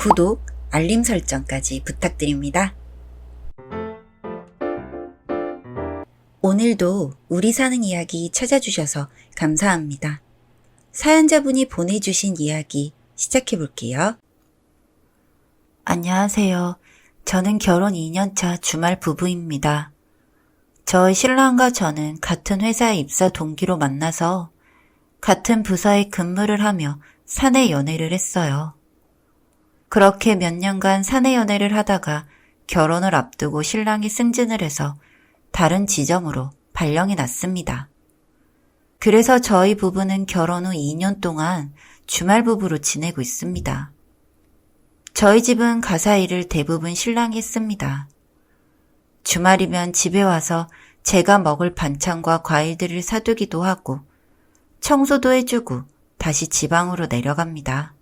구독, 알림 설정까지 부탁드립니다. 오늘도 우리 사는 이야기 찾아주셔서 감사합니다. 사연자분이 보내주신 이야기 시작해 볼게요. 안녕하세요. 저는 결혼 2년차 주말 부부입니다. 저의 신랑과 저는 같은 회사에 입사 동기로 만나서 같은 부서에 근무를 하며 사내 연애를 했어요. 그렇게 몇 년간 사내 연애를 하다가 결혼을 앞두고 신랑이 승진을 해서 다른 지점으로 발령이 났습니다. 그래서 저희 부부는 결혼 후 2년 동안 주말 부부로 지내고 있습니다. 저희 집은 가사 일을 대부분 신랑이 했습니다. 주말이면 집에 와서 제가 먹을 반찬과 과일들을 사두기도 하고 청소도 해주고 다시 지방으로 내려갑니다.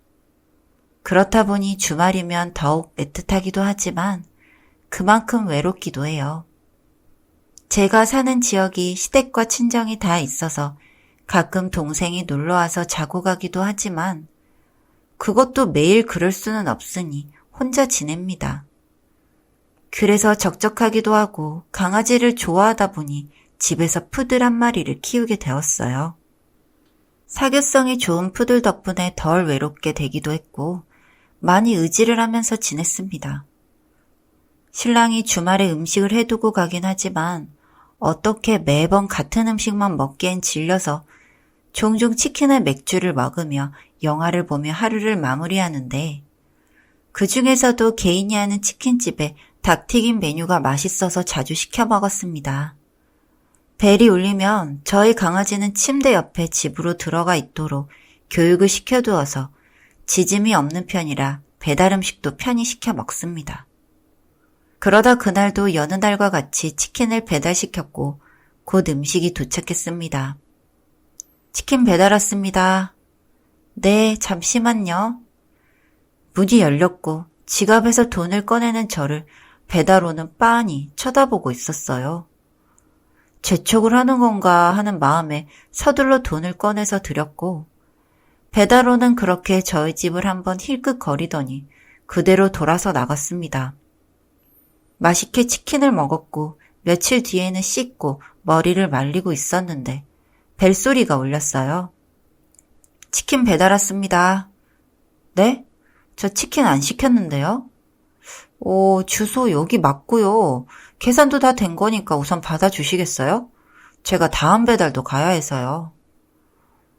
그렇다 보니 주말이면 더욱 애틋하기도 하지만 그만큼 외롭기도 해요. 제가 사는 지역이 시댁과 친정이 다 있어서 가끔 동생이 놀러와서 자고 가기도 하지만 그것도 매일 그럴 수는 없으니 혼자 지냅니다. 그래서 적적하기도 하고 강아지를 좋아하다 보니 집에서 푸들 한 마리를 키우게 되었어요. 사교성이 좋은 푸들 덕분에 덜 외롭게 되기도 했고 많이 의지를 하면서 지냈습니다. 신랑이 주말에 음식을 해두고 가긴 하지만 어떻게 매번 같은 음식만 먹기엔 질려서 종종 치킨에 맥주를 먹으며 영화를 보며 하루를 마무리하는데 그 중에서도 개인이 하는 치킨집에 닭튀김 메뉴가 맛있어서 자주 시켜 먹었습니다. 벨이 울리면 저희 강아지는 침대 옆에 집으로 들어가 있도록 교육을 시켜두어서 짖음이 없는 편이라 배달 음식도 편히 시켜 먹습니다. 그러다 그날도 여느 날과 같이 치킨을 배달시켰고 곧 음식이 도착했습니다. 치킨 배달 왔습니다. 네, 잠시만요. 문이 열렸고 지갑에서 돈을 꺼내는 저를 배달원은 빤히 쳐다보고 있었어요. 재촉을 하는 건가 하는 마음에 서둘러 돈을 꺼내서 드렸고 배달원은 그렇게 저희 집을 한번 힐끗거리더니 그대로 돌아서 나갔습니다. 맛있게 치킨을 먹었고 며칠 뒤에는 씻고 머리를 말리고 있었는데 벨소리가 울렸어요. 치킨 배달 왔습니다. 네? 저 치킨 안 시켰는데요? 주소 여기 맞고요. 계산도 다 된 거니까 우선 받아주시겠어요? 제가 다음 배달도 가야 해서요.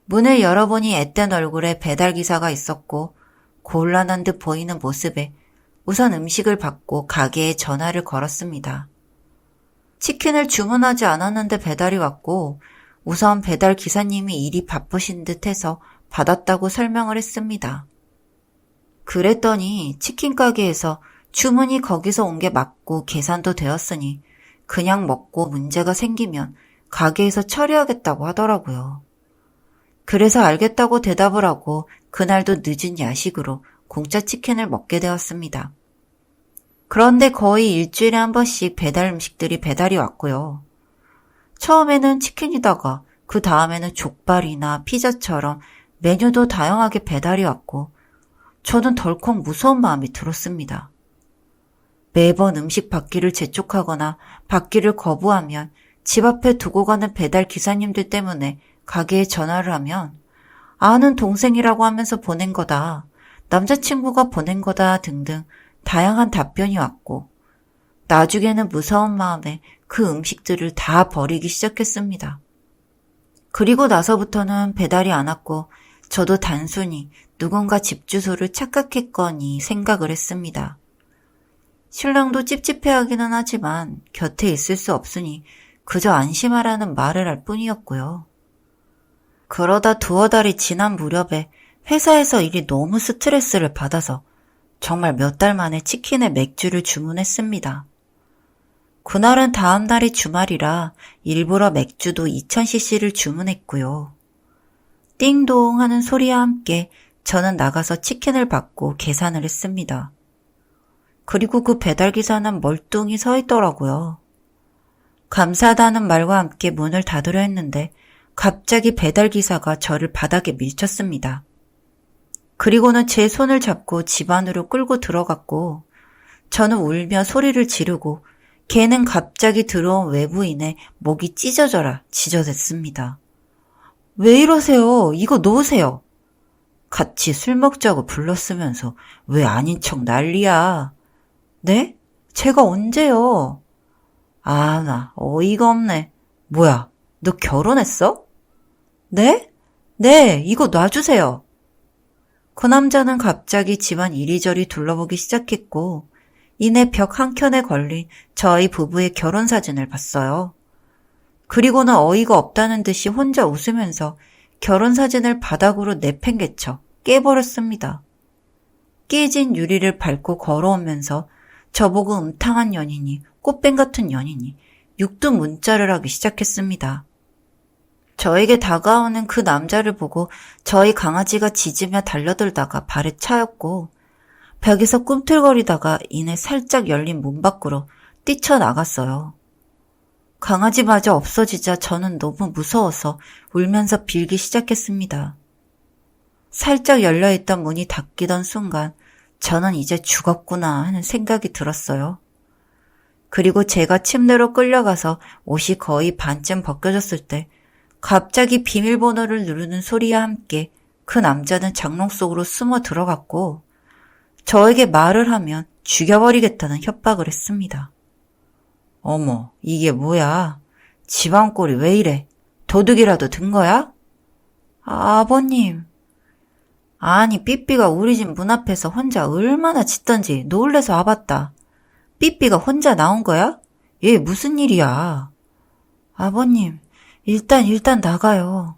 문을 열어보니 앳된 얼굴에 배달기사가 있었고 곤란한 듯 보이는 모습에 우선 음식을 받고 가게에 전화를 걸었습니다. 치킨을 주문하지 않았는데 배달이 왔고 우선 배달 기사님이 일이 바쁘신 듯 해서 받았다고 설명을 했습니다. 그랬더니 치킨 가게에서 주문이 거기서 온 게 맞고 계산도 되었으니 그냥 먹고 문제가 생기면 가게에서 처리하겠다고 하더라고요. 그래서 알겠다고 대답을 하고 그날도 늦은 야식으로 공짜 치킨을 먹게 되었습니다. 그런데 거의 일주일에 한 번씩 배달 음식들이 배달이 왔고요. 처음에는 치킨이다가 그 다음에는 족발이나 피자처럼 메뉴도 다양하게 배달이 왔고 저는 덜컥 무서운 마음이 들었습니다. 매번 음식 받기를 재촉하거나 받기를 거부하면 집 앞에 두고 가는 배달 기사님들 때문에 가게에 전화를 하면 아는 동생이라고 하면서 보낸 거다, 남자친구가 보낸 거다 등등 다양한 답변이 왔고 나중에는 무서운 마음에 그 음식들을 다 버리기 시작했습니다. 그리고 나서부터는 배달이 안 왔고 저도 단순히 누군가 집 주소를 착각했거니 생각을 했습니다. 신랑도 찝찝해하기는 하지만 곁에 있을 수 없으니 그저 안심하라는 말을 할 뿐이었고요. 그러다 두어 달이 지난 무렵에 회사에서 일이 너무 스트레스를 받아서 정말 몇 달 만에 치킨에 맥주를 주문했습니다. 그날은 다음 날이 주말이라 일부러 맥주도 2000cc를 주문했고요. 띵동 하는 소리와 함께 저는 나가서 치킨을 받고 계산을 했습니다. 그리고 그 배달기사는 멀뚱히 서 있더라고요. 감사하다는 말과 함께 문을 닫으려 했는데 갑자기 배달기사가 저를 바닥에 밀쳤습니다. 그리고는 제 손을 잡고 집 안으로 끌고 들어갔고 저는 울며 소리를 지르고 걔는 갑자기 들어온 외부인의 목이 찢어져라 지저댔습니다. 왜 이러세요? 이거 놓으세요. 같이 술 먹자고 불렀으면서 왜 아닌 척 난리야. 네? 제가 언제요? 아, 나 어이가 없네. 뭐야, 너 결혼했어? 네? 네, 이거 놔주세요. 그 남자는 갑자기 집안 이리저리 둘러보기 시작했고 이내 벽 한켠에 걸린 저희 부부의 결혼 사진을 봤어요. 그리고는 어이가 없다는 듯이 혼자 웃으면서 결혼 사진을 바닥으로 내팽개쳐 깨버렸습니다. 깨진 유리를 밟고 걸어오면서 저보고 음탕한 연인이, 꽃뱀 같은 연인이 육두 문자를 하기 시작했습니다. 저에게 다가오는 그 남자를 보고 저희 강아지가 짖으며 달려들다가 발에 차였고 벽에서 꿈틀거리다가 이내 살짝 열린 문 밖으로 뛰쳐나갔어요. 강아지마저 없어지자 저는 너무 무서워서 울면서 빌기 시작했습니다. 살짝 열려있던 문이 닫히던 순간 저는 이제 죽었구나 하는 생각이 들었어요. 그리고 제가 침대로 끌려가서 옷이 거의 반쯤 벗겨졌을 때 갑자기 비밀번호를 누르는 소리와 함께 그 남자는 장롱 속으로 숨어 들어갔고 저에게 말을 하면 죽여버리겠다는 협박을 했습니다. 어머, 이게 뭐야? 집안 꼴이 왜 이래? 도둑이라도 든 거야? 아버님. 아니, 삐삐가 우리 집 문 앞에서 혼자 얼마나 짖던지 놀래서 와봤다. 삐삐가 혼자 나온 거야? 얘 무슨 일이야? 아버님, 일단 나가요.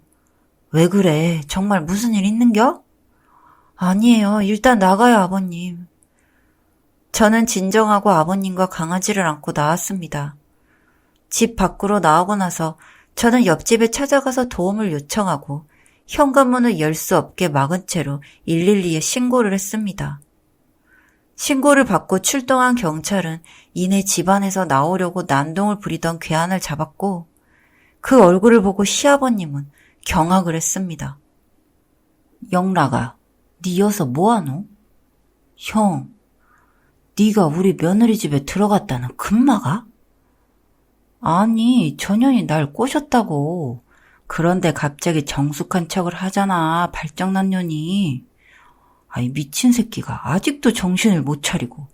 왜 그래? 정말 무슨 일 있는겨? 아니에요. 일단 나가요, 아버님. 저는 진정하고 아버님과 강아지를 안고 나왔습니다. 집 밖으로 나오고 나서 저는 옆집에 찾아가서 도움을 요청하고 현관문을 열 수 없게 막은 채로 112에 신고를 했습니다. 신고를 받고 출동한 경찰은 이내 집안에서 나오려고 난동을 부리던 괴한을 잡았고 그 얼굴을 보고 시아버님은 경악을 했습니다. 영락아, 니 여서 뭐하노? 형, 네가 우리 며느리 집에 들어갔다는 금마가? 아니, 전현이 날 꼬셨다고. 그런데 갑자기 정숙한 척을 하잖아, 발정난 년이. 아이, 미친 새끼가 아직도 정신을 못 차리고.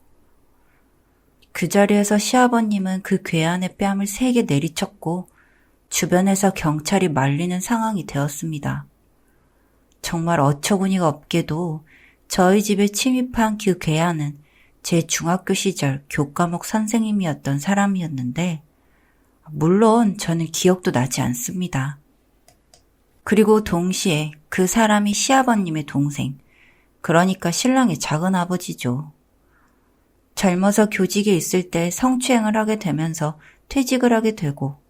그 자리에서 시아버님은 그 괴한의 뺨을 세게 내리쳤고 주변에서 경찰이 말리는 상황이 되었습니다. 정말 어처구니가 없게도 저희 집에 침입한 그 괴한은 제 중학교 시절 교과목 선생님이었던 사람이었는데 물론 저는 기억도 나지 않습니다. 그리고 동시에 그 사람이 시아버님의 동생, 그러니까 신랑의 작은아버지죠. 젊어서 교직에 있을 때 성추행을 하게 되면서 퇴직을 하게 되고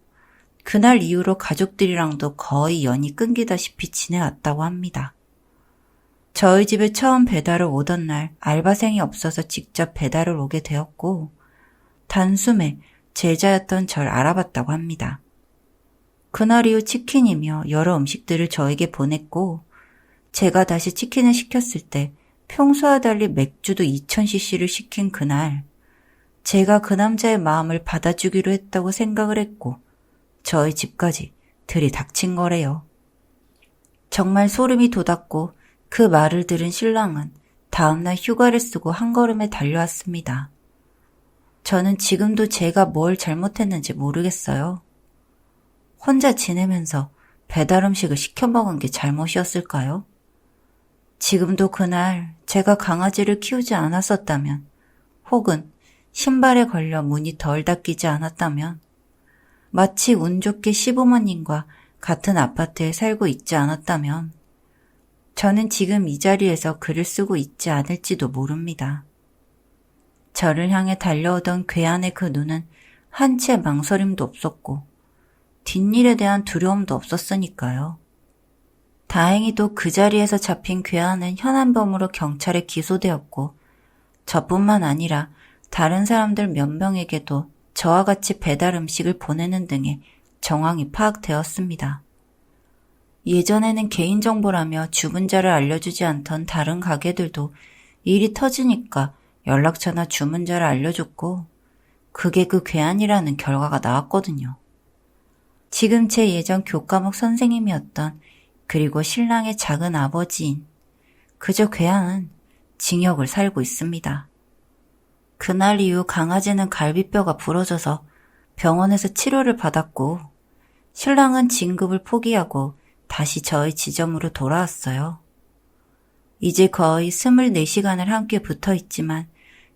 그날 이후로 가족들이랑도 거의 연이 끊기다시피 지내왔다고 합니다. 저희 집에 처음 배달을 오던 날 알바생이 없어서 직접 배달을 오게 되었고 단숨에 제자였던 절 알아봤다고 합니다. 그날 이후 치킨이며 여러 음식들을 저에게 보냈고 제가 다시 치킨을 시켰을 때 평소와 달리 맥주도 2000cc를 시킨 그날 제가 그 남자의 마음을 받아주기로 했다고 생각을 했고 저희 집까지 들이닥친 거래요. 정말 소름이 돋았고 그 말을 들은 신랑은 다음날 휴가를 쓰고 한 걸음에 달려왔습니다. 저는 지금도 제가 뭘 잘못했는지 모르겠어요. 혼자 지내면서 배달 음식을 시켜 먹은 게 잘못이었을까요? 지금도 그날 제가 강아지를 키우지 않았었다면 혹은 신발에 걸려 문이 덜 닫히지 않았다면 마치 운 좋게 시부모님과 같은 아파트에 살고 있지 않았다면 저는 지금 이 자리에서 글을 쓰고 있지 않을지도 모릅니다. 저를 향해 달려오던 괴한의 그 눈은 한 채 망설임도 없었고 뒷일에 대한 두려움도 없었으니까요. 다행히도 그 자리에서 잡힌 괴한은 현안범으로 경찰에 기소되었고 저뿐만 아니라 다른 사람들 몇 명에게도 저와 같이 배달 음식을 보내는 등의 정황이 파악되었습니다. 예전에는 개인정보라며 주문자를 알려주지 않던 다른 가게들도 일이 터지니까 연락처나 주문자를 알려줬고 그게 그 괴한이라는 결과가 나왔거든요. 지금 제 예전 교과목 선생님이었던 그리고 신랑의 작은 아버지인 그저 괴한은 징역을 살고 있습니다. 그날 이후 강아지는 갈비뼈가 부러져서 병원에서 치료를 받았고 신랑은 진급을 포기하고 다시 저희 지점으로 돌아왔어요. 이제 거의 24시간을 함께 붙어 있지만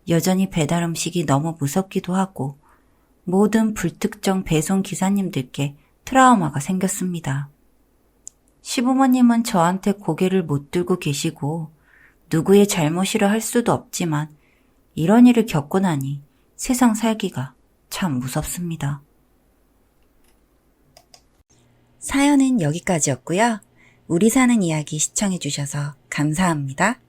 여전히 배달 음식이 너무 무섭기도 하고 모든 불특정 배송 기사님들께 트라우마가 생겼습니다. 시부모님은 저한테 고개를 못 들고 계시고 누구의 잘못이라 할 수도 없지만 이런 일을 겪고 나니 세상 살기가 참 무섭습니다. 사연은 여기까지였고요. 우리 사는 이야기 시청해주셔서 감사합니다.